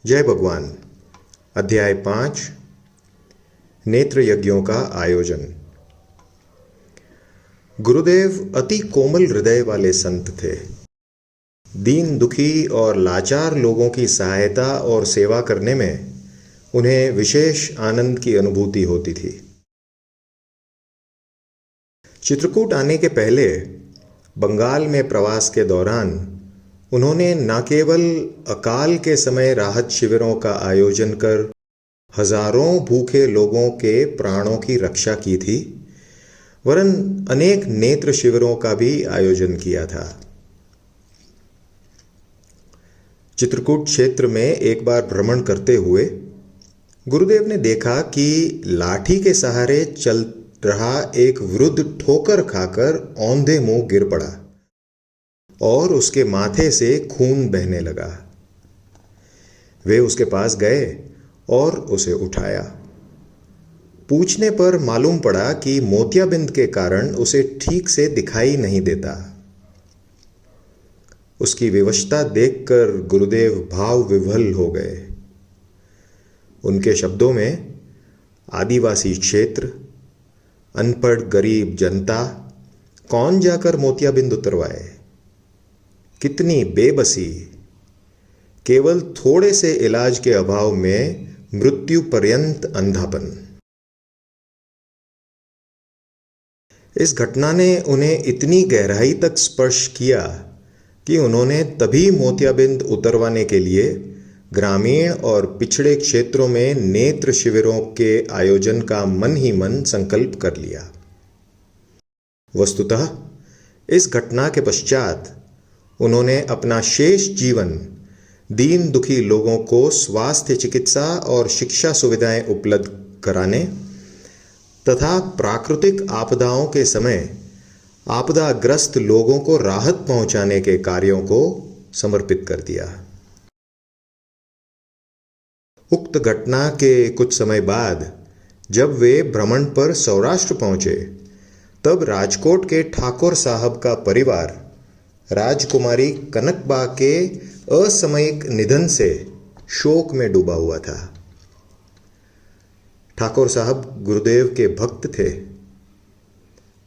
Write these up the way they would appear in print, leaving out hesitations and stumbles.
जय भगवान। अध्याय 5 नेत्र यज्ञों का आयोजन। गुरुदेव अति कोमल हृदय वाले संत थे। दीन दुखी और लाचार लोगों की सहायता और सेवा करने में उन्हें विशेष आनंद की अनुभूति होती थी। चित्रकूट आने के पहले बंगाल में प्रवास के दौरान उन्होंने न केवल अकाल के समय राहत शिविरों का आयोजन कर हजारों भूखे लोगों के प्राणों की रक्षा की थी, वरन अनेक नेत्र शिविरों का भी आयोजन किया था। चित्रकूट क्षेत्र में एक बार भ्रमण करते हुए गुरुदेव ने देखा कि लाठी के सहारे चल रहा एक वृद्ध ठोकर खाकर औंधे मुंह गिर पड़ा और उसके माथे से खून बहने लगा। वे उसके पास गए और उसे उठाया। पूछने पर मालूम पड़ा कि मोतियाबिंद के कारण उसे ठीक से दिखाई नहीं देता। उसकी विवशता देखकर गुरुदेव भाव विह्वल हो गए। उनके शब्दों में, आदिवासी क्षेत्र, अनपढ़ गरीब जनता कौन जाकर मोतियाबिंद उतरवाए। कितनी बेबसी, केवल थोड़े से इलाज के अभाव में मृत्यु पर्यंत अंधापन। इस घटना ने उन्हें इतनी गहराई तक स्पर्श किया कि उन्होंने तभी मोतियाबिंद उतरवाने के लिए ग्रामीण और पिछड़े क्षेत्रों में नेत्र शिविरों के आयोजन का मन ही मन संकल्प कर लिया। वस्तुतः इस घटना के पश्चात उन्होंने अपना शेष जीवन दीन दुखी लोगों को स्वास्थ्य चिकित्सा और शिक्षा सुविधाएं उपलब्ध कराने तथा प्राकृतिक आपदाओं के समय आपदाग्रस्त लोगों को राहत पहुंचाने के कार्यों को समर्पित कर दिया। उक्त घटना के कुछ समय बाद जब वे भ्रमण पर सौराष्ट्र पहुंचे, तब राजकोट के ठाकुर साहब का परिवार राजकुमारी कनकबा के असामयिक निधन से शोक में डूबा हुआ था। ठाकुर साहब गुरुदेव के भक्त थे।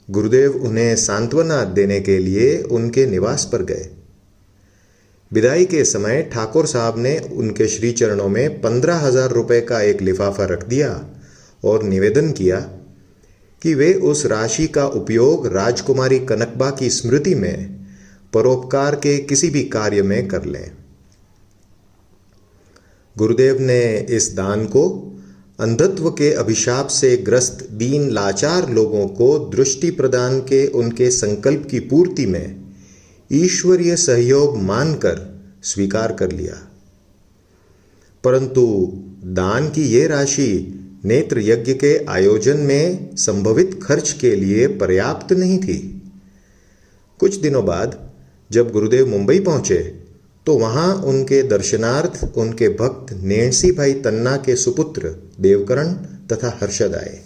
गुरुदेव उन्हें सांत्वना देने के लिए उनके निवास पर गए। विदाई के समय ठाकुर साहब ने उनके श्री चरणों में 15,000 रुपए का एक लिफाफा रख दिया और निवेदन किया कि वे उस राशि का उपयोग राजकुमारी कनकबा की स्मृति में परोपकार के किसी भी कार्य में कर लें। गुरुदेव ने इस दान को अंधत्व के अभिशाप से ग्रस्त दीन लाचार लोगों को दृष्टि प्रदान के उनके संकल्प की पूर्ति में ईश्वरीय सहयोग मानकर स्वीकार कर लिया। परंतु दान की यह राशि नेत्र यज्ञ के आयोजन में संभवित खर्च के लिए पर्याप्त नहीं थी। कुछ दिनों बाद जब गुरुदेव मुंबई पहुंचे तो वहां उनके दर्शनार्थ उनके भक्त नेणसी भाई तन्ना के सुपुत्र देवकरण तथा हर्षद आए।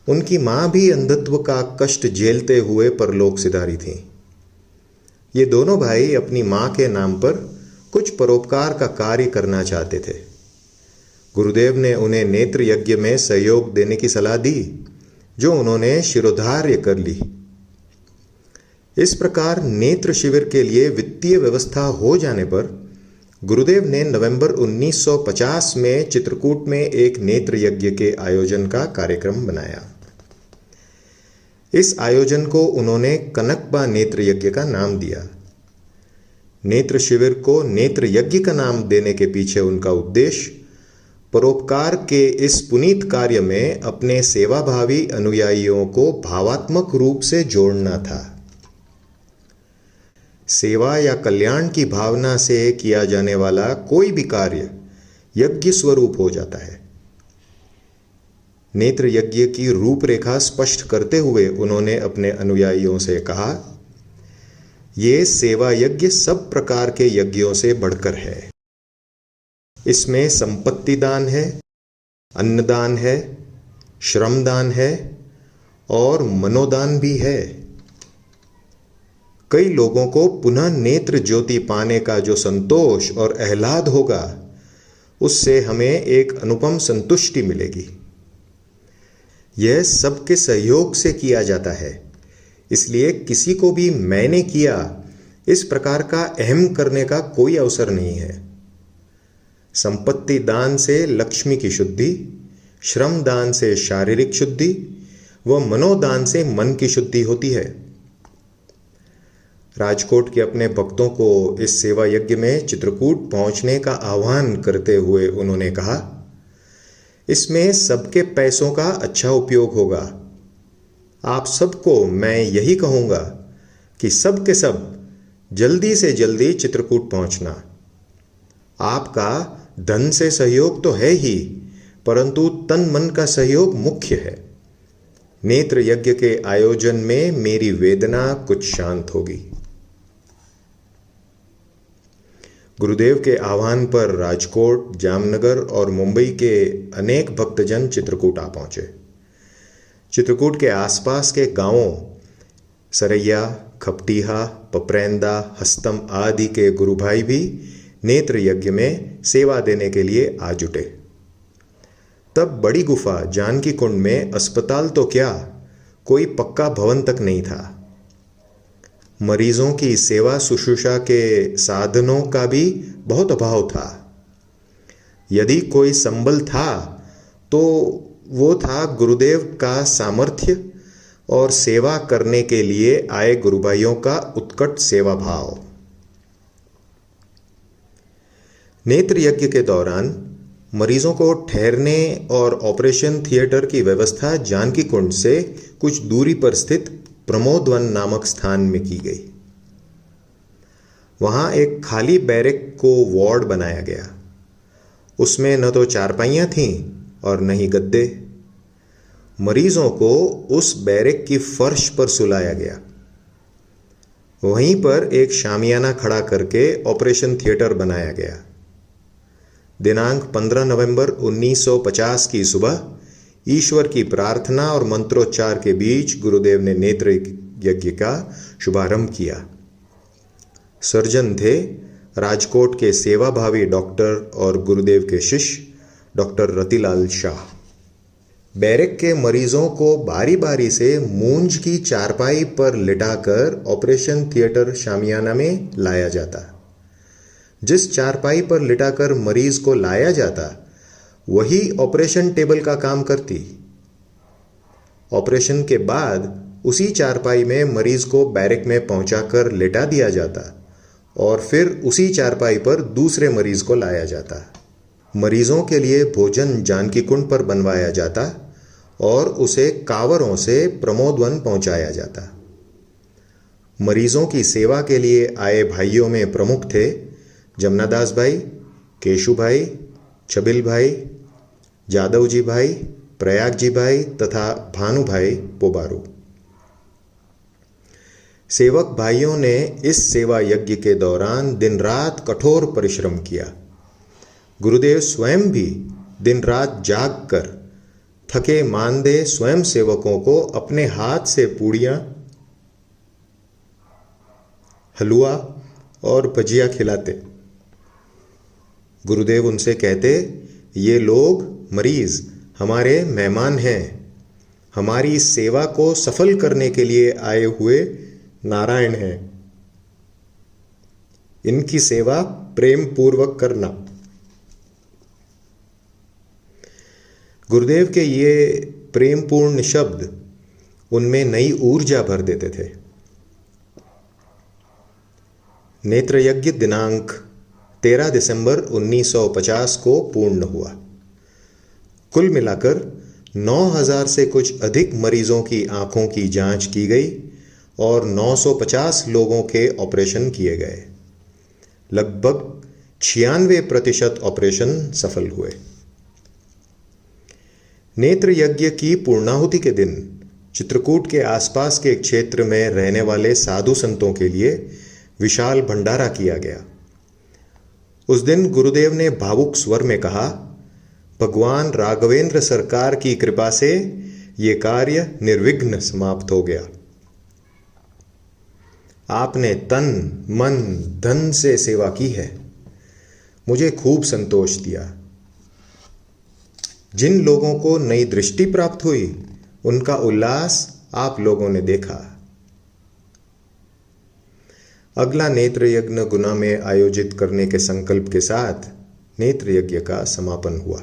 उनकी मां भी अंधत्व का कष्ट झेलते हुए परलोक सिधारी थीं। ये दोनों भाई अपनी मां के नाम पर कुछ परोपकार का कार्य करना चाहते थे। गुरुदेव ने उन्हें नेत्र यज्ञ में सहयोग देने की सलाह दी, जो उन्होंने शिरोधार्य कर ली। इस प्रकार नेत्र शिविर के लिए वित्तीय व्यवस्था हो जाने पर गुरुदेव ने नवंबर 1950 में चित्रकूट में एक नेत्र यज्ञ के आयोजन का कार्यक्रम बनाया। इस आयोजन को उन्होंने कनकबा नेत्र यज्ञ का नाम दिया। नेत्र शिविर को नेत्र यज्ञ का नाम देने के पीछे उनका उद्देश्य परोपकार के इस पुनीत कार्य में अपने सेवाभावी अनुयायियों को भावात्मक रूप से जोड़ना था। सेवा या कल्याण की भावना से किया जाने वाला कोई भी कार्य यज्ञ स्वरूप हो जाता है। नेत्र यज्ञ की रूपरेखा स्पष्ट करते हुए उन्होंने अपने अनुयायियों से कहा, ये सेवा यज्ञ सब प्रकार के यज्ञों से बढ़कर है। इसमें संपत्ति दान है, अन्नदान है, श्रमदान है और मनोदान भी है। कई लोगों को पुनः नेत्र ज्योति पाने का जो संतोष और आह्लाद होगा, उससे हमें एक अनुपम संतुष्टि मिलेगी। यह सबके सहयोग से किया जाता है, इसलिए किसी को भी मैंने किया इस प्रकार का अहम करने का कोई अवसर नहीं है। संपत्ति दान से लक्ष्मी की शुद्धि, श्रम दान से शारीरिक शुद्धि व मनोदान से मन की शुद्धि होती है। राजकोट के अपने भक्तों को इस सेवा यज्ञ में चित्रकूट पहुंचने का आह्वान करते हुए उन्होंने कहा, इसमें सबके पैसों का अच्छा उपयोग होगा। आप सबको मैं यही कहूंगा कि सब के सब जल्दी से जल्दी चित्रकूट पहुंचना। आपका धन से सहयोग तो है ही, परंतु तन मन का सहयोग मुख्य है। नेत्र यज्ञ के आयोजन में मेरी वेदना कुछ शांत होगी। गुरुदेव के आह्वान पर राजकोट, जामनगर और मुंबई के अनेक भक्तजन चित्रकूट आ पहुंचे। चित्रकूट के आसपास के गांवों सरैया, खपटीहा, पपरैंदा, हस्तम आदि के गुरु भाई भी नेत्र यज्ञ में सेवा देने के लिए आ जुटे। तब बड़ी गुफा जानकी कुंड में अस्पताल तो क्या, कोई पक्का भवन तक नहीं था। मरीजों की सेवा शुश्रूषा के साधनों का भी बहुत अभाव था। यदि कोई संबल था तो वो था गुरुदेव का सामर्थ्य और सेवा करने के लिए आए गुरु भाइयों का उत्कट सेवा भाव। नेत्र यज्ञ के दौरान मरीजों को ठहरने और ऑपरेशन थिएटर की व्यवस्था जानकी कुंड से कुछ दूरी पर स्थित प्रमोदवन नामक स्थान में की गई। वहां एक खाली बैरक को वार्ड बनाया गया। उसमें न तो चारपाइयां थीं और न ही गद्दे। मरीजों को उस बैरक की फर्श पर सुलाया गया। वहीं पर एक शामियाना खड़ा करके ऑपरेशन थिएटर बनाया गया। दिनांक 15 नवंबर 1950 की सुबह ईश्वर की प्रार्थना और मंत्रोच्चार के बीच गुरुदेव ने नेत्र यज्ञ का शुभारंभ किया। सर्जन थे राजकोट के सेवाभावी डॉक्टर और गुरुदेव के शिष्य डॉक्टर रतिलाल शाह। बैरक के मरीजों को बारी बारी से मूंज की चारपाई पर लिटाकर ऑपरेशन थिएटर शामियाना में लाया जाता। जिस चारपाई पर लिटाकर मरीज को लाया जाता वही ऑपरेशन टेबल का काम करती। ऑपरेशन के बाद उसी चारपाई में मरीज को बैरक में पहुंचाकर लिटा दिया जाता और फिर उसी चारपाई पर दूसरे मरीज को लाया जाता। मरीजों के लिए भोजन जानकी कुंड पर बनवाया जाता और उसे कांवरों से प्रमोदवन पहुंचाया जाता। मरीजों की सेवा के लिए आए भाइयों में प्रमुख थे जमनादास भाई, केशु भाई, छबिल भाई, जादव जी भाई, प्रयाग जी भाई तथा भानु भाई पोबारू। सेवक भाइयों ने इस सेवा यज्ञ के दौरान दिन रात कठोर परिश्रम किया। गुरुदेव स्वयं भी दिन रात जाग कर थके मांदे स्वयं सेवकों को अपने हाथ से पूड़ियां, हलवा और भजिया खिलाते। गुरुदेव उनसे कहते, ये लोग मरीज हमारे मेहमान हैं, हमारी सेवा को सफल करने के लिए आए हुए नारायण हैं। इनकी सेवा प्रेम पूर्वक करना। गुरुदेव के ये प्रेमपूर्ण शब्द उनमें नई ऊर्जा भर देते थे। नेत्र यज्ञ दिनांक 13 दिसंबर 1950 को पूर्ण हुआ। कुल मिलाकर 9000 से कुछ अधिक मरीजों की आंखों की जांच की गई और 950 लोगों के ऑपरेशन किए गए। लगभग 96% ऑपरेशन सफल हुए। नेत्र यज्ञ की पूर्णाहुति के दिन चित्रकूट के आसपास के क्षेत्र में रहने वाले साधु संतों के लिए विशाल भंडारा किया गया। उस दिन गुरुदेव ने भावुक स्वर में कहा, भगवान राघवेंद्र सरकार की कृपा से ये कार्य निर्विघ्न समाप्त हो गया। आपने तन मन धन से सेवा की है, मुझे खूब संतोष दिया। जिन लोगों को नई दृष्टि प्राप्त हुई, उनका उल्लास आप लोगों ने देखा। अगला नेत्र यज्ञ गुना में आयोजित करने के संकल्प के साथ नेत्र यज्ञ का समापन हुआ।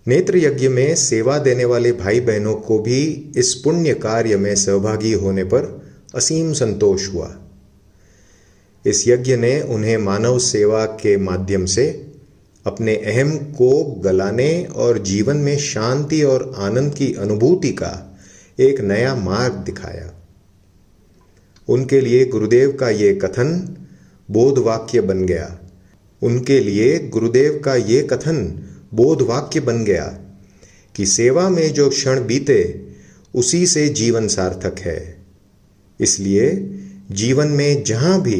नेत्र यज्ञ में सेवा देने वाले भाई बहनों को भी इस पुण्य कार्य में सहभागी होने पर असीम संतोष हुआ। इस यज्ञ ने उन्हें मानव सेवा के माध्यम से अपने अहम को गलाने और जीवन में शांति और आनंद की अनुभूति का एक नया मार्ग दिखाया। उनके लिए गुरुदेव का ये कथन बोध वाक्य बन गया। उनके लिए गुरुदेव का ये कथन बोध वाक्य बन गया कि सेवा में जो क्षण बीते उसी से जीवन सार्थक है। इसलिए जीवन में जहां भी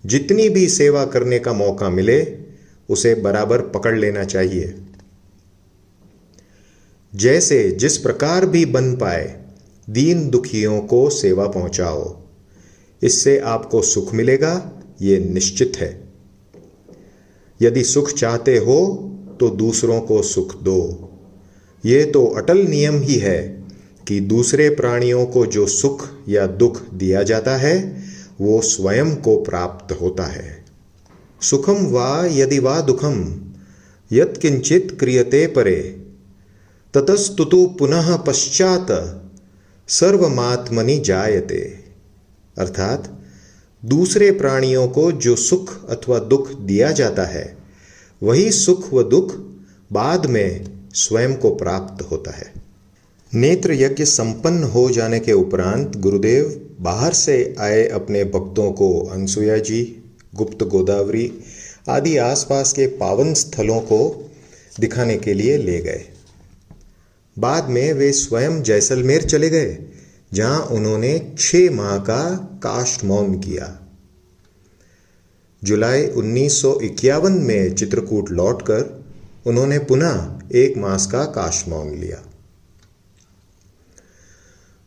जितनी भी सेवा करने का मौका मिले उसे बराबर पकड़ लेना चाहिए। जैसे जिस प्रकार भी बन पाए दीन दुखियों को सेवा पहुंचाओ, इससे आपको सुख मिलेगा, ये निश्चित है। यदि सुख चाहते हो तो दूसरों को सुख दो। ये तो अटल नियम ही है कि दूसरे प्राणियों को जो सुख या दुख दिया जाता है वो स्वयं को प्राप्त होता है। सुखम वा यदि वा दुखम यत्किंचित क्रियते परे ततस्तुतु पुनः पश्चात सर्वमात्मनि जायते। अर्थात दूसरे प्राणियों को जो सुख अथवा दुख दिया जाता है वही सुख व दुख बाद में स्वयं को प्राप्त होता है। नेत्र यज्ञ संपन्न हो जाने के उपरांत गुरुदेव बाहर से आए अपने भक्तों को अनसुया जी, गुप्त गोदावरी आदि आसपास के पावन स्थलों को दिखाने के लिए ले गए। बाद में वे स्वयं जैसलमेर चले गए, जहां उन्होंने 6 माह का काष्ठ मौन किया। जुलाई 1951 में चित्रकूट लौटकर उन्होंने पुनः 1 मास का काष्ठ मौन लिया।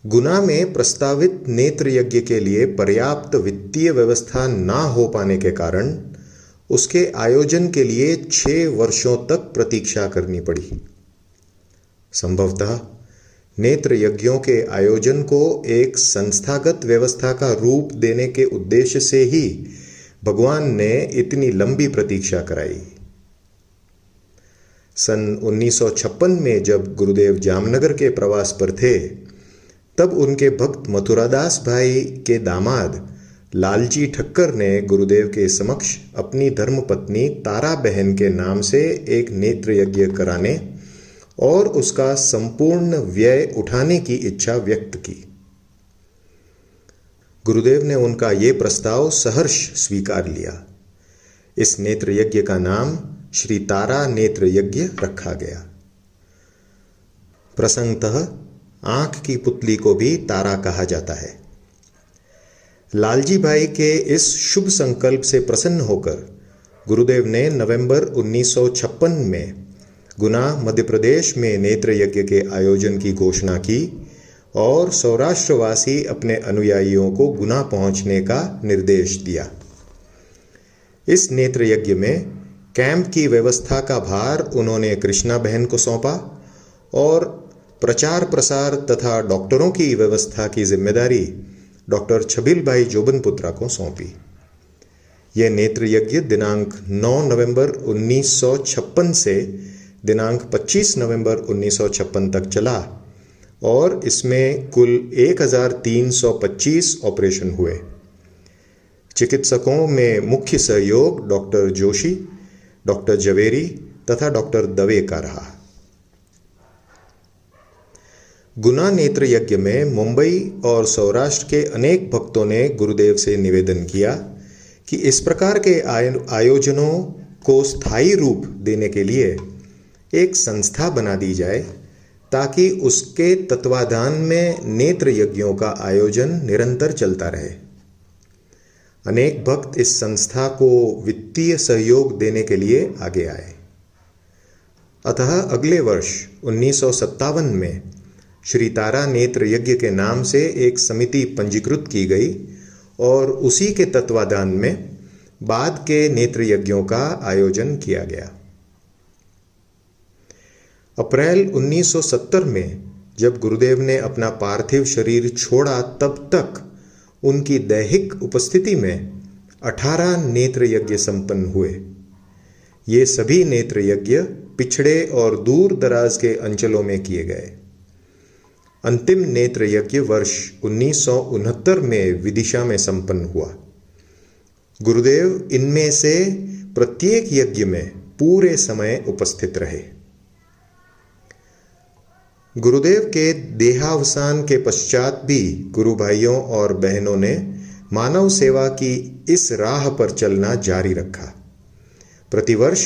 गुना में प्रस्तावित नेत्र यज्ञ के लिए पर्याप्त वित्तीय व्यवस्था ना हो पाने के कारण उसके आयोजन के लिए 6 वर्षों तक प्रतीक्षा करनी पड़ी। संभवतः नेत्र यज्ञों के आयोजन को एक संस्थागत व्यवस्था का रूप देने के उद्देश्य से ही भगवान ने इतनी लंबी प्रतीक्षा कराई। सन 1956 में जब गुरुदेव जामनगर के प्रवास पर थे, तब उनके भक्त मथुरादास भाई के दामाद लालजी ठक्कर ने गुरुदेव के समक्ष अपनी धर्मपत्नी तारा बहन के नाम से एक नेत्र यज्ञ कराने और उसका संपूर्ण व्यय उठाने की इच्छा व्यक्त की। गुरुदेव ने उनका यह प्रस्ताव सहर्ष स्वीकार लिया। इस नेत्र यज्ञ का नाम श्री तारा नेत्र यज्ञ रखा गया। प्रसंगतः आंख की पुतली को भी तारा कहा जाता है। लालजी भाई के इस शुभ संकल्प से प्रसन्न होकर गुरुदेव ने नवंबर 1956 में गुना मध्य प्रदेश में नेत्र यज्ञ के आयोजन की घोषणा की और सौराष्ट्रवासी अपने अनुयायियों को गुना पहुंचने का निर्देश दिया। इस नेत्र यज्ञ में कैंप की व्यवस्था का भार उन्होंने कृष्णा बहन को सौंपा और प्रचार प्रसार तथा डॉक्टरों की व्यवस्था की जिम्मेदारी डॉक्टर छबिल भाई जोबनपुत्रा को सौंपी। यह नेत्र यज्ञ दिनांक 9 नवंबर 1956 से दिनांक 25 नवंबर 1956 तक चला और इसमें कुल 1325 ऑपरेशन हुए। चिकित्सकों में मुख्य सहयोग डॉक्टर जोशी, डॉक्टर जवेरी तथा डॉक्टर दवे का रहा। गुना नेत्र यज्ञ में मुंबई और सौराष्ट्र के अनेक भक्तों ने गुरुदेव से निवेदन किया कि इस प्रकार के आयोजनों को स्थायी रूप देने के लिए एक संस्था बना दी जाए ताकि उसके तत्वाधान में नेत्र यज्ञों का आयोजन निरंतर चलता रहे। अनेक भक्त इस संस्था को वित्तीय सहयोग देने के लिए आगे आए। अतः अगले वर्ष 1957 में श्री तारा नेत्र यज्ञ के नाम से एक समिति पंजीकृत की गई और उसी के तत्वाधान में बाद के नेत्र यज्ञों का आयोजन किया गया। अप्रैल 1970 में जब गुरुदेव ने अपना पार्थिव शरीर छोड़ा, तब तक उनकी दैहिक उपस्थिति में 18 नेत्र यज्ञ संपन्न हुए। ये सभी नेत्र यज्ञ पिछड़े और दूर दराज के अंचलों में किए गए। अंतिम नेत्र यज्ञ वर्ष 1969 में विदिशा में संपन्न हुआ। गुरुदेव इनमें से प्रत्येक यज्ञ में पूरे समय उपस्थित रहे। गुरुदेव के देहावसान के पश्चात भी गुरु भाइयों और बहनों ने मानव सेवा की इस राह पर चलना जारी रखा। प्रतिवर्ष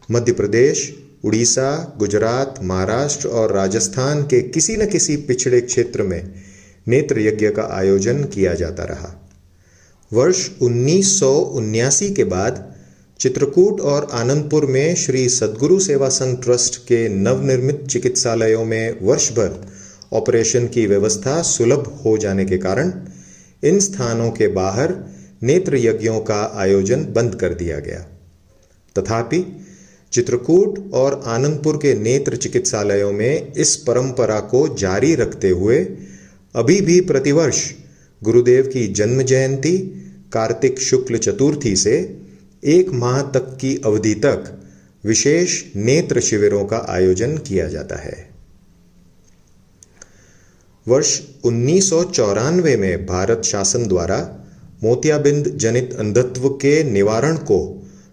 मध्य प्रदेश, उड़ीसा, गुजरात, महाराष्ट्र और राजस्थान के किसी न किसी पिछड़े क्षेत्र में नेत्र यज्ञ का आयोजन किया जाता रहा। वर्ष 1979 के बाद चित्रकूट और आनंदपुर में श्री सद्गुरु सेवा संघ ट्रस्ट के नवनिर्मित चिकित्सालयों में वर्ष भर ऑपरेशन की व्यवस्था सुलभ हो जाने के कारण इन स्थानों के बाहर नेत्र यज्ञों का आयोजन बंद कर दिया गया। तथापि चित्रकूट और आनंदपुर के नेत्र चिकित्सालयों में इस परंपरा को जारी रखते हुए अभी भी प्रतिवर्ष गुरुदेव की जन्म जयंती कार्तिक शुक्ल चतुर्थी से 1 माह तक की अवधि तक विशेष नेत्र शिविरों का आयोजन किया जाता है। वर्ष 1994 में भारत शासन द्वारा मोतियाबिंद जनित अंधत्व के निवारण को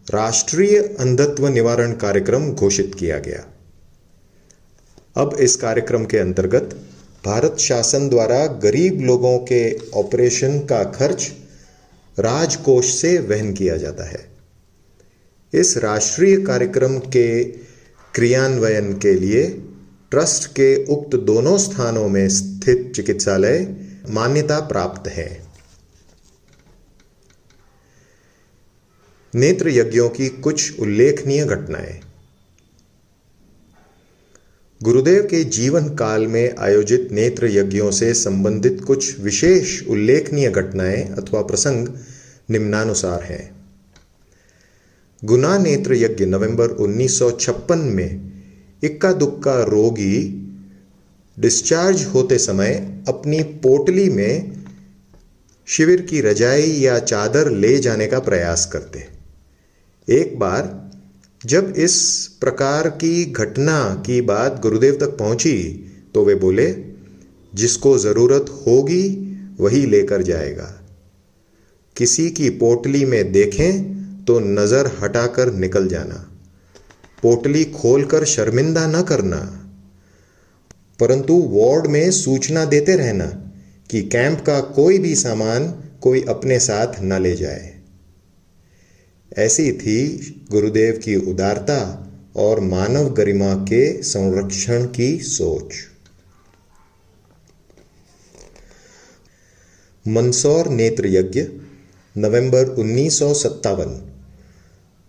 राष्ट्रीय अंधत्व निवारण कार्यक्रम घोषित किया गया। अब इस कार्यक्रम के अंतर्गत भारत शासन द्वारा गरीब लोगों के ऑपरेशन का खर्च राजकोष से वहन किया जाता है। इस राष्ट्रीय कार्यक्रम के क्रियान्वयन के लिए ट्रस्ट के उक्त दोनों स्थानों में स्थित चिकित्सालय मान्यता प्राप्त है। नेत्र यज्ञों की कुछ उल्लेखनीय घटनाएं। गुरुदेव के जीवन काल में आयोजित नेत्र यज्ञों से संबंधित कुछ विशेष उल्लेखनीय घटनाएं अथवा प्रसंग निम्नानुसार हैं। गुना नेत्र यज्ञ नवंबर 1956 में इक्का दुक्का रोगी डिस्चार्ज होते समय अपनी पोटली में शिविर की रजाई या चादर ले जाने का प्रयास करते। एक बार जब इस प्रकार की घटना की बात गुरुदेव तक पहुंची तो वे बोले, जिसको जरूरत होगी वही लेकर जाएगा। किसी की पोटली में देखें तो नजर हटाकर निकल जाना। पोटली खोलकर शर्मिंदा न करना, परंतु वार्ड में सूचना देते रहना कि कैंप का कोई भी सामान कोई अपने साथ न ले जाए। ऐसी थी गुरुदेव की उदारता और मानव गरिमा के संरक्षण की सोच। मंदसौर नेत्र यज्ञ नवंबर 1957।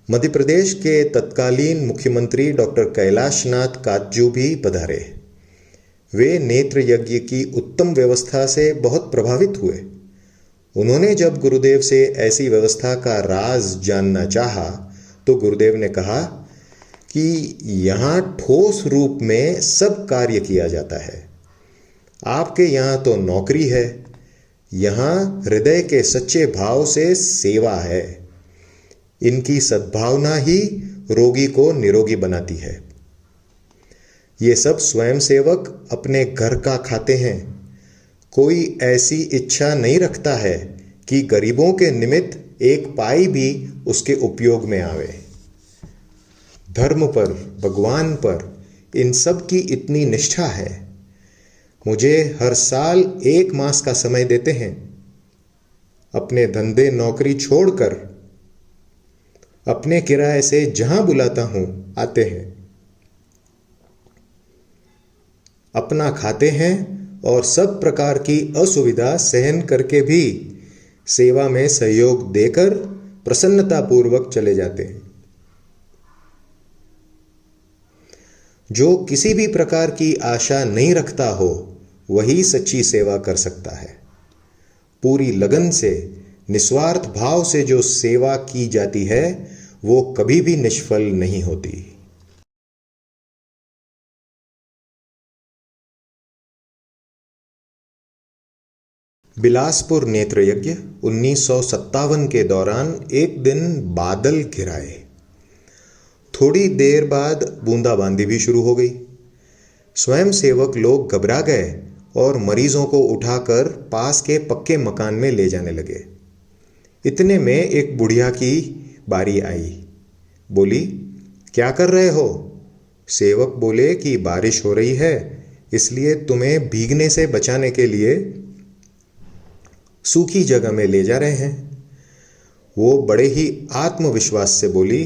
मध्य प्रदेश के तत्कालीन मुख्यमंत्री डॉक्टर कैलाशनाथ काटजू भी पधारे। वे नेत्र यज्ञ की उत्तम व्यवस्था से बहुत प्रभावित हुए। उन्होंने जब गुरुदेव से ऐसी व्यवस्था का राज जानना चाहा तो गुरुदेव ने कहा कि यहाँ ठोस रूप में सब कार्य किया जाता है। आपके यहाँ तो नौकरी है, यहाँ हृदय के सच्चे भाव से सेवा है। इनकी सद्भावना ही रोगी को निरोगी बनाती है। ये सब स्वयंसेवक अपने घर का खाते हैं। कोई ऐसी इच्छा नहीं रखता है कि गरीबों के निमित्त एक पाई भी उसके उपयोग में आवे। धर्म पर, भगवान पर इन सब की इतनी निष्ठा है। मुझे हर साल 1 मास का समय देते हैं। अपने धंधे नौकरी छोड़कर अपने किराए से जहां बुलाता हूं आते हैं। अपना खाते हैं और सब प्रकार की असुविधा सहन करके भी सेवा में सहयोग देकर प्रसन्नतापूर्वक चले जाते हैं। जो किसी भी प्रकार की आशा नहीं रखता हो वही सच्ची सेवा कर सकता है। पूरी लगन से, निस्वार्थ भाव से जो सेवा की जाती है वो कभी भी निष्फल नहीं होती। बिलासपुर नेत्र यज्ञ 1957 के दौरान एक दिन बादल घिराए। थोड़ी देर बाद बूंदाबांदी भी शुरू हो गई। स्वयंसेवक लोग घबरा गए और मरीजों को उठाकर पास के पक्के मकान में ले जाने लगे। इतने में एक बुढ़िया की बारी आई। बोली, क्या कर रहे हो? सेवक बोले कि बारिश हो रही है, इसलिए तुम्हें भीगने से बचाने के लिए सूखी जगह में ले जा रहे हैं। वो बड़े ही आत्मविश्वास से बोली,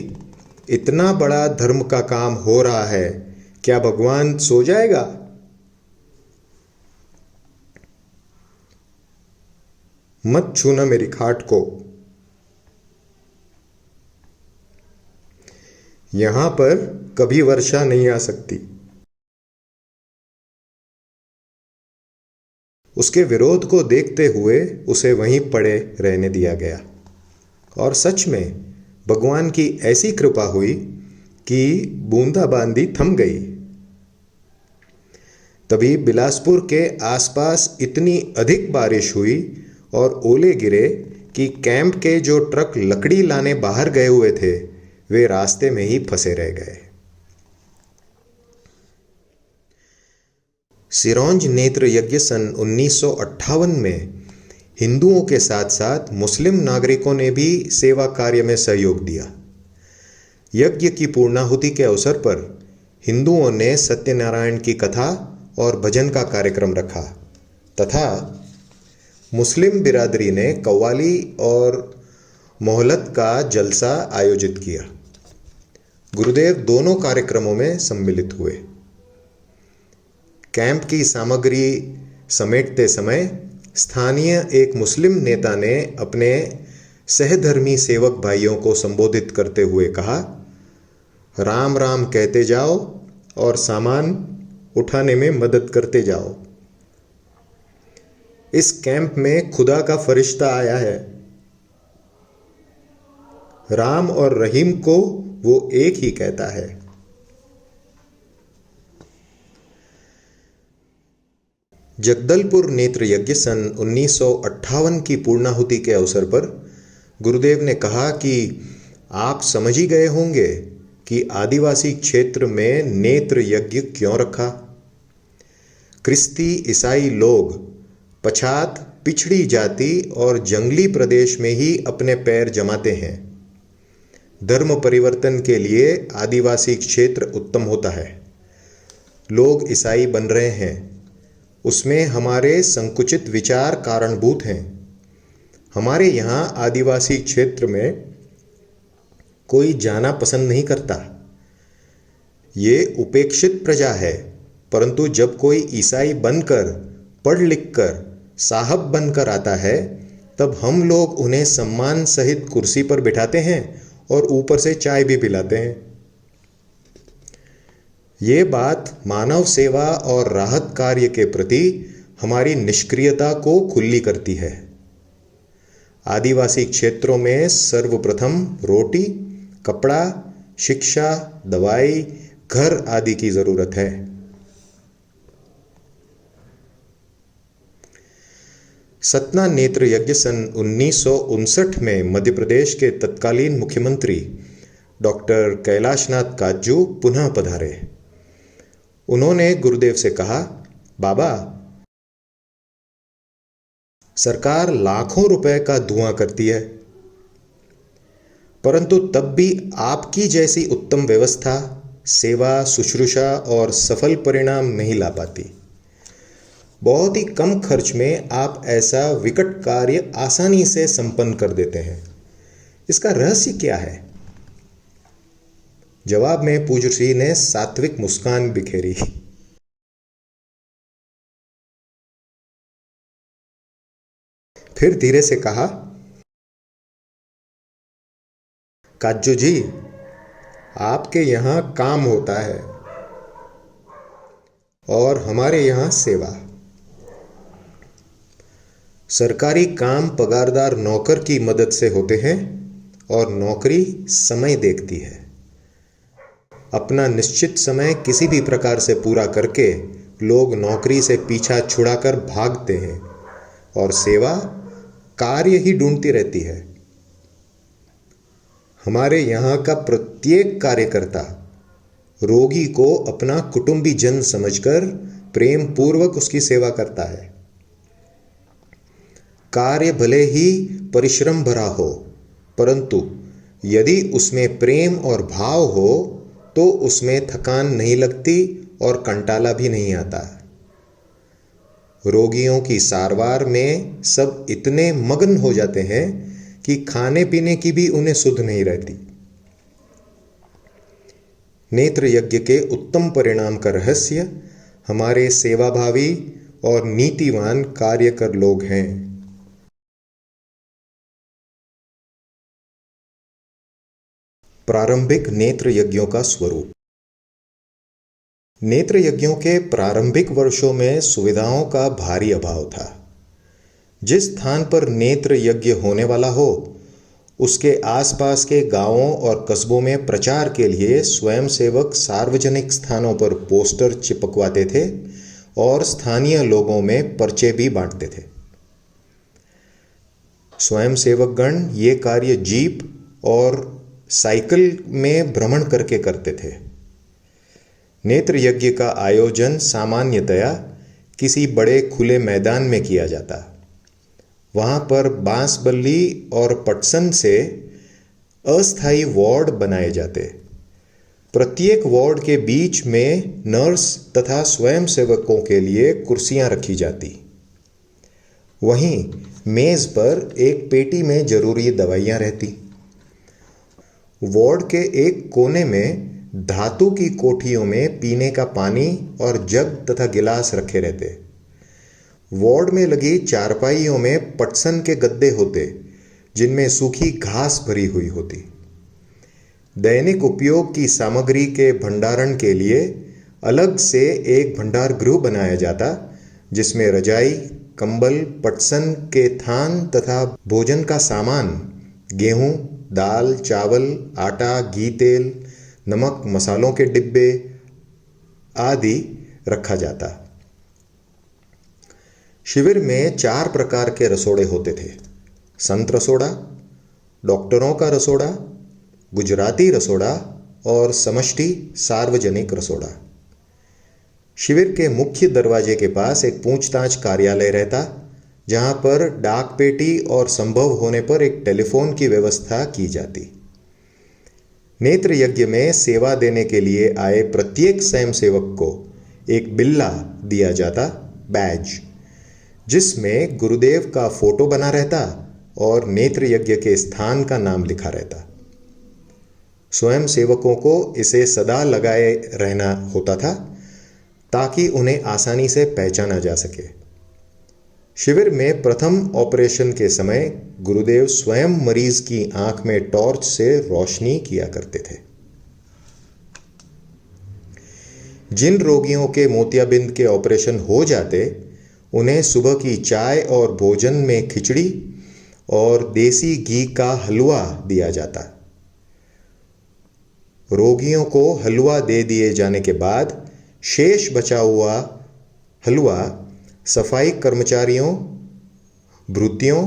इतना बड़ा धर्म का काम हो रहा है, क्या भगवान सो जाएगा? मत छूना मेरी खाट को। यहां पर कभी वर्षा नहीं आ सकती। उसके विरोध को देखते हुए उसे वहीं पड़े रहने दिया गया और सच में भगवान की ऐसी कृपा हुई कि बूंदाबांदी थम गई। तभी बिलासपुर के आसपास इतनी अधिक बारिश हुई और ओले गिरे कि कैंप के जो ट्रक लकड़ी लाने बाहर गए हुए थे वे रास्ते में ही फंसे रह गए। सिरोंज नेत्र यज्ञ सन 1958 में हिंदुओं के साथ साथ मुस्लिम नागरिकों ने भी सेवा कार्य में सहयोग दिया। यज्ञ की पूर्णाहुति के अवसर पर हिंदुओं ने सत्यनारायण की कथा और भजन का कार्यक्रम रखा तथा मुस्लिम बिरादरी ने कव्वाली और मोहलत का जलसा आयोजित किया। गुरुदेव दोनों कार्यक्रमों में सम्मिलित हुए। कैंप की सामग्री समेटते समय स्थानीय एक मुस्लिम नेता ने अपने सहधर्मी सेवक भाइयों को संबोधित करते हुए कहा, राम राम कहते जाओ और सामान उठाने में मदद करते जाओ। इस कैंप में खुदा का फरिश्ता आया है। राम और रहीम को वो एक ही कहता है। जगदलपुर नेत्र यज्ञ सन 1958 की पूर्णाहुति के अवसर पर गुरुदेव ने कहा कि आप समझ ही गए होंगे कि आदिवासी क्षेत्र में नेत्र यज्ञ क्यों रखा। क्रिस्ती ईसाई लोग पछात, पिछड़ी जाति और जंगली प्रदेश में ही अपने पैर जमाते हैं। धर्म परिवर्तन के लिए आदिवासी क्षेत्र उत्तम होता है। लोग ईसाई बन रहे हैं, उसमें हमारे संकुचित विचार कारणभूत हैं। हमारे यहाँ आदिवासी क्षेत्र में कोई जाना पसंद नहीं करता। ये उपेक्षित प्रजा है, परंतु जब कोई ईसाई बनकर, पढ़ लिख कर, साहब बनकर आता है, तब हम लोग उन्हें सम्मान सहित कुर्सी पर बिठाते हैं और ऊपर से चाय भी पिलाते हैं। ये बात मानव सेवा और राहत कार्य के प्रति हमारी निष्क्रियता को खुली करती है। आदिवासी क्षेत्रों में सर्वप्रथम रोटी, कपड़ा, शिक्षा, दवाई, घर आदि की जरूरत है। सतना नेत्र यज्ञ सन 1959 में मध्य प्रदेश के तत्कालीन मुख्यमंत्री डॉक्टर कैलाशनाथ काटजू पुनः पधारे। उन्होंने गुरुदेव से कहा, बाबा, सरकार लाखों रुपए का धुआं करती है, परंतु तब भी आपकी जैसी उत्तम व्यवस्था, सेवा, शुश्रूषा और सफल परिणाम नहीं ला पाती। बहुत ही कम खर्च में आप ऐसा विकट कार्य आसानी से संपन्न कर देते हैं। इसका रहस्य क्या है? जवाब में पूज्य श्री ने सात्विक मुस्कान बिखेरी। फिर धीरे से कहा, काजू जी, आपके यहां काम होता है और हमारे यहां सेवा। सरकारी काम पगारदार नौकर की मदद से होते हैं और नौकरी समय देखती है। अपना निश्चित समय किसी भी प्रकार से पूरा करके लोग नौकरी से पीछा छुड़ाकर भागते हैं, और सेवा कार्य ही ढूंढती रहती है। हमारे यहाँ का प्रत्येक कार्यकर्ता रोगी को अपना कुटुंबी जन समझकर प्रेम पूर्वक उसकी सेवा करता है। कार्य भले ही परिश्रम भरा हो, परंतु यदि उसमें प्रेम और भाव हो तो उसमें थकान नहीं लगती और कंटाला भी नहीं आता। रोगियों की सारवार में सब इतने मग्न हो जाते हैं कि खाने पीने की भी उन्हें सुध नहीं रहती। नेत्र यज्ञ के उत्तम परिणाम का रहस्य हमारे सेवाभावी और नीतिवान कार्यकर लोग हैं। प्रारंभिक नेत्र यज्ञों का स्वरूप। नेत्र यज्ञों के प्रारंभिक वर्षों में सुविधाओं का भारी अभाव था। जिस स्थान पर नेत्र यज्ञ होने वाला हो, उसके आसपास के गांवों और कस्बों में प्रचार के लिए स्वयंसेवक सार्वजनिक स्थानों पर पोस्टर चिपकवाते थे और स्थानीय लोगों में पर्चे भी बांटते थे। स्वयंसेवक गण ये कार्य जीप और साइकिल में भ्रमण करके करते थे। नेत्र यज्ञ का आयोजन सामान्यतया किसी बड़े खुले मैदान में किया जाता। वहां पर बांस बल्ली और पटसन से अस्थायी वार्ड बनाए जाते। प्रत्येक वार्ड के बीच में नर्स तथा स्वयंसेवकों के लिए कुर्सियां रखी जाती। वहीं मेज पर एक पेटी में जरूरी दवाइयां रहती। वार्ड के एक कोने में धातु की कोठियों में पीने का पानी और जग तथा गिलास रखे रहते। वार्ड में लगी चारपाइयों में पटसन के गद्दे होते, जिनमें सूखी घास भरी हुई होती। दैनिक उपयोग की सामग्री के भंडारण के लिए अलग से एक भंडार गृह बनाया जाता, जिसमें रजाई, कंबल, पटसन के थान तथा भोजन का सामान, गेहूं, दाल, चावल, आटा, घी, तेल, नमक, मसालों के डिब्बे आदि रखा जाता। शिविर में 4 प्रकार के रसोड़े होते थे। संत रसोड़ा, डॉक्टरों का रसोड़ा, गुजराती रसोड़ा और समष्टि सार्वजनिक रसोड़ा। शिविर के मुख्य दरवाजे के पास एक पूछताछ कार्यालय रहता, जहां पर डाक पेटी और संभव होने पर एक टेलीफोन की व्यवस्था की जाती। नेत्र यज्ञ में सेवा देने के लिए आए प्रत्येक स्वयंसेवक को एक बिल्ला दिया जाता, बैज, जिसमें गुरुदेव का फोटो बना रहता और नेत्र यज्ञ के स्थान का नाम लिखा रहता। स्वयंसेवकों को इसे सदा लगाए रहना होता था ताकि उन्हें आसानी से पहचाना जा सके। शिविर में प्रथम ऑपरेशन के समय गुरुदेव स्वयं मरीज की आंख में टॉर्च से रोशनी किया करते थे। जिन रोगियों के मोतियाबिंद के ऑपरेशन हो जाते, उन्हें सुबह की चाय और भोजन में खिचड़ी और देसी घी का हलवा दिया जाता। रोगियों को हलवा दे दिए जाने के बाद शेष बचा हुआ हलवा सफाई कर्मचारियों, भृत्यों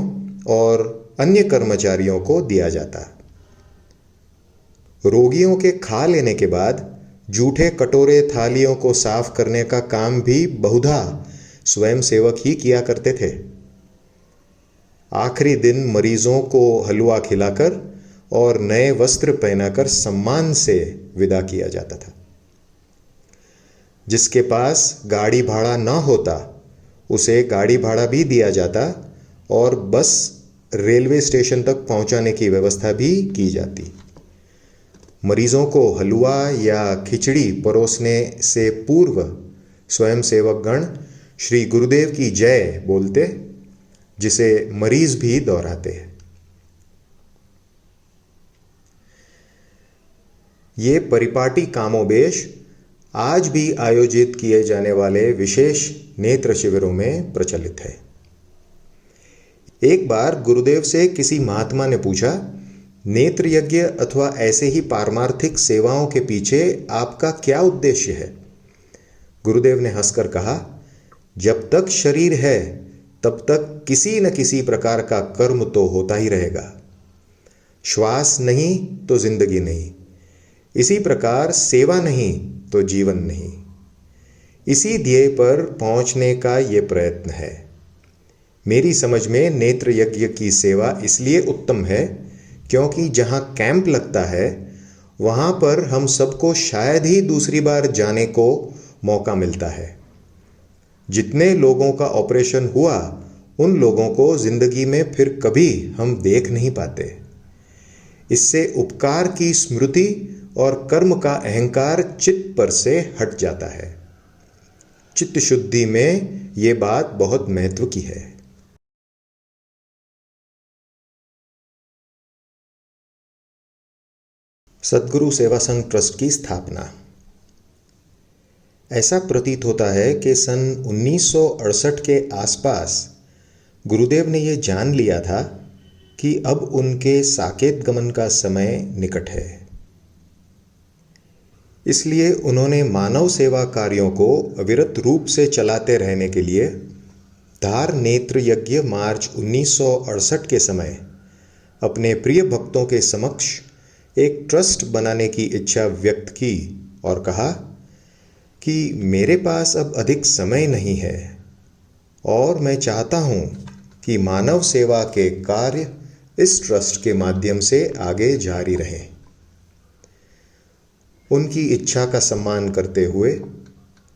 और अन्य कर्मचारियों को दिया जाता। रोगियों के खा लेने के बाद जूठे कटोरे थालियों को साफ करने का काम भी बहुधा स्वयंसेवक ही किया करते थे। आखिरी दिन मरीजों को हलवा खिलाकर और नए वस्त्र पहनाकर सम्मान से विदा किया जाता था। जिसके पास गाड़ी भाड़ा न होता, उसे गाड़ी भाड़ा भी दिया जाता और बस रेलवे स्टेशन तक पहुंचाने की व्यवस्था भी की जाती। मरीजों को हलवा या खिचड़ी परोसने से पूर्व स्वयंसेवक गण श्री गुरुदेव की जय बोलते, जिसे मरीज भी दोहराते हैं। ये परिपाटी कामोबेश आज भी आयोजित किए जाने वाले विशेष नेत्र शिविरों में प्रचलित है। एक बार गुरुदेव से किसी महात्मा ने पूछा, नेत्र यज्ञ अथवा ऐसे ही पारमार्थिक सेवाओं के पीछे आपका क्या उद्देश्य है? गुरुदेव ने हंसकर कहा, जब तक शरीर है तब तक किसी न किसी प्रकार का कर्म तो होता ही रहेगा। श्वास नहीं तो जिंदगी नहीं, इसी प्रकार सेवा नहीं तो जीवन नहीं। इसी ध्येय पर पहुंचने का ये प्रयत्न है। मेरी समझ में नेत्र यज्ञ की सेवा इसलिए उत्तम है क्योंकि जहां कैंप लगता है वहां पर हम सबको शायद ही दूसरी बार जाने को मौका मिलता है। जितने लोगों का ऑपरेशन हुआ उन लोगों को जिंदगी में फिर कभी हम देख नहीं पाते। इससे उपकार की स्मृति और कर्म का अहंकार चित्त पर से हट जाता है। चित्त शुद्धि में यह बात बहुत महत्व की है। सद्गुरु सेवा संघ ट्रस्ट की स्थापना। ऐसा प्रतीत होता है कि सन 1968 के आसपास गुरुदेव ने यह जान लिया था कि अब उनके साकेत गमन का समय निकट है। इसलिए उन्होंने मानव सेवा कार्यों को अविरत रूप से चलाते रहने के लिए धार नेत्र यज्ञ मार्च 1968 के समय अपने प्रिय भक्तों के समक्ष एक ट्रस्ट बनाने की इच्छा व्यक्त की और कहा कि मेरे पास अब अधिक समय नहीं है और मैं चाहता हूं कि मानव सेवा के कार्य इस ट्रस्ट के माध्यम से आगे जारी रहें। उनकी इच्छा का सम्मान करते हुए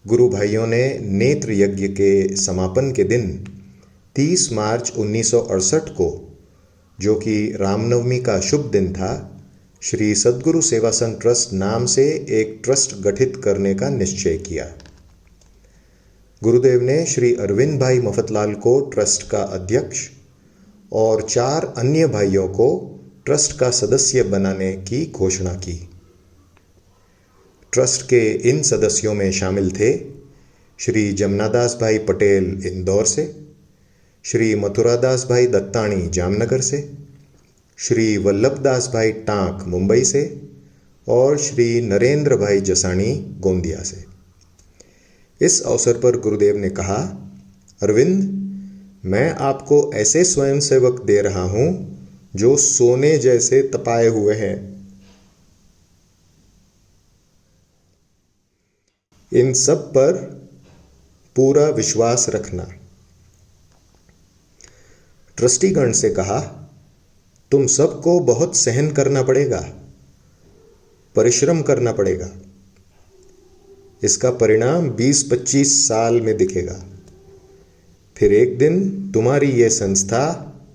गुरु भाइयों ने नेत्र यज्ञ के समापन के दिन 30 मार्च 1968 को, जो कि रामनवमी का शुभ दिन था, श्री सद्गुरु सेवा संघ ट्रस्ट नाम से एक ट्रस्ट गठित करने का निश्चय किया। गुरुदेव ने श्री अरविंद भाई मफतलाल को ट्रस्ट का अध्यक्ष और 4 अन्य भाइयों को ट्रस्ट का सदस्य बनाने की घोषणा की। ट्रस्ट के इन सदस्यों में शामिल थे श्री जमनादास भाई पटेल इंदौर से, श्री मथुरादास भाई दत्ताणी जामनगर से, श्री वल्लभदास भाई टांक मुंबई से और श्री नरेंद्र भाई जसाणी गोंदिया से। इस अवसर पर गुरुदेव ने कहा, अरविंद, मैं आपको ऐसे स्वयंसेवक दे रहा हूं जो सोने जैसे तपाए हुए हैं। इन सब पर पूरा विश्वास रखना। ट्रस्टीगण से कहा, तुम सबको बहुत सहन करना पड़ेगा, परिश्रम करना पड़ेगा। इसका परिणाम 20-25 साल में दिखेगा। फिर एक दिन तुम्हारी यह संस्था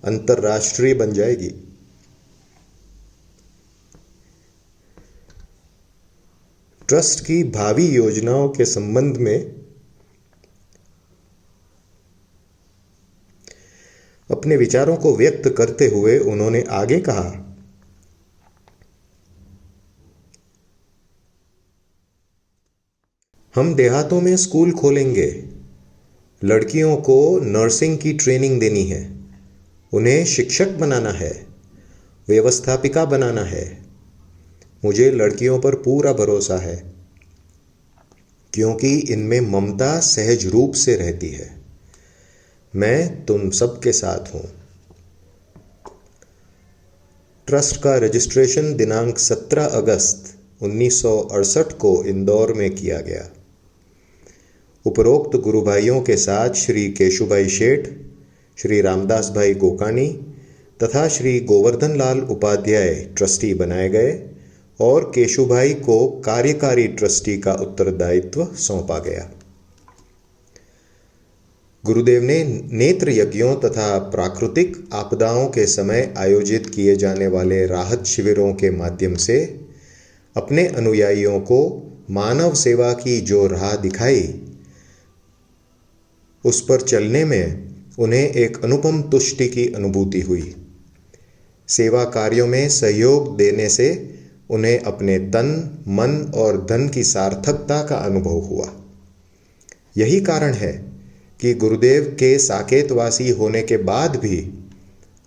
अंतर्राष्ट्रीय बन जाएगी। ट्रस्ट की भावी योजनाओं के संबंध में अपने विचारों को व्यक्त करते हुए उन्होंने आगे कहा, हम देहातों में स्कूल खोलेंगे। लड़कियों को नर्सिंग की ट्रेनिंग देनी है, उन्हें शिक्षक बनाना है, व्यवस्थापिका बनाना है। मुझे लड़कियों पर पूरा भरोसा है क्योंकि इनमें ममता सहज रूप से रहती है। मैं तुम सबके साथ हूं। ट्रस्ट का रजिस्ट्रेशन दिनांक 17 अगस्त 1968 को इंदौर में किया गया। उपरोक्त गुरु भाइयों के साथ श्री केशुभाई शेठ, श्री रामदास भाई गोकानी तथा श्री गोवर्धन लाल उपाध्याय ट्रस्टी बनाए गए और केशुभाई को कार्यकारी ट्रस्टी का उत्तरदायित्व सौंपा गया। गुरुदेव ने नेत्र यज्ञों तथा प्राकृतिक आपदाओं के समय आयोजित किए जाने वाले राहत शिविरों के माध्यम से अपने अनुयायियों को मानव सेवा की जो राह दिखाई, उस पर चलने में उन्हें एक अनुपम तुष्टि की अनुभूति हुई। सेवा कार्यों में सहयोग देने से उन्हें अपने तन, मन और धन की सार्थकता का अनुभव हुआ। यही कारण है कि गुरुदेव के साकेतवासी होने के बाद भी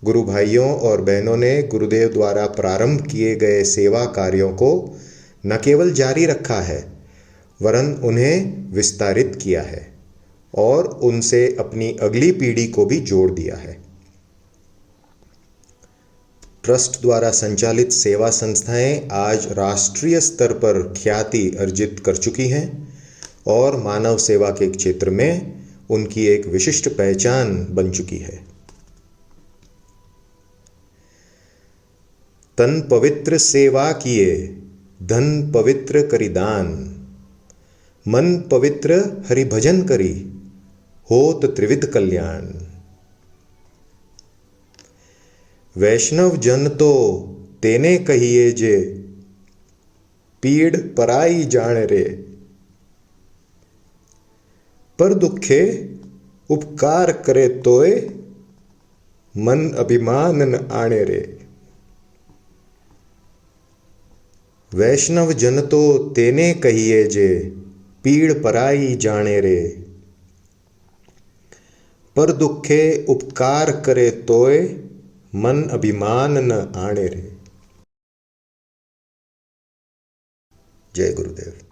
गुरु भाइयों और बहनों ने गुरुदेव द्वारा प्रारंभ किए गए सेवा कार्यों को न केवल जारी रखा है, वरन उन्हें विस्तारित किया है और उनसे अपनी अगली पीढ़ी को भी जोड़ दिया है। ट्रस्ट द्वारा संचालित सेवा संस्थाएं आज राष्ट्रीय स्तर पर ख्याति अर्जित कर चुकी हैं और मानव सेवा के क्षेत्र में उनकी एक विशिष्ट पहचान बन चुकी है। तन पवित्र सेवा किए, धन पवित्र करी दान, मन पवित्र हरि भजन करी, होत त्रिविध कल्याण। वैष्णव जन तो तेने कहिए जे, पीड़ पराई जान रे, पर दुखे उपकार करे तोय, मन अभिमान न आने रे। वैष्णव जन तो तेने कहिए जे, पीड़ पराई जाने रे, पर दुखे उपकार करे तोय, मन अभिमान न आने रे। जय गुरुदेव।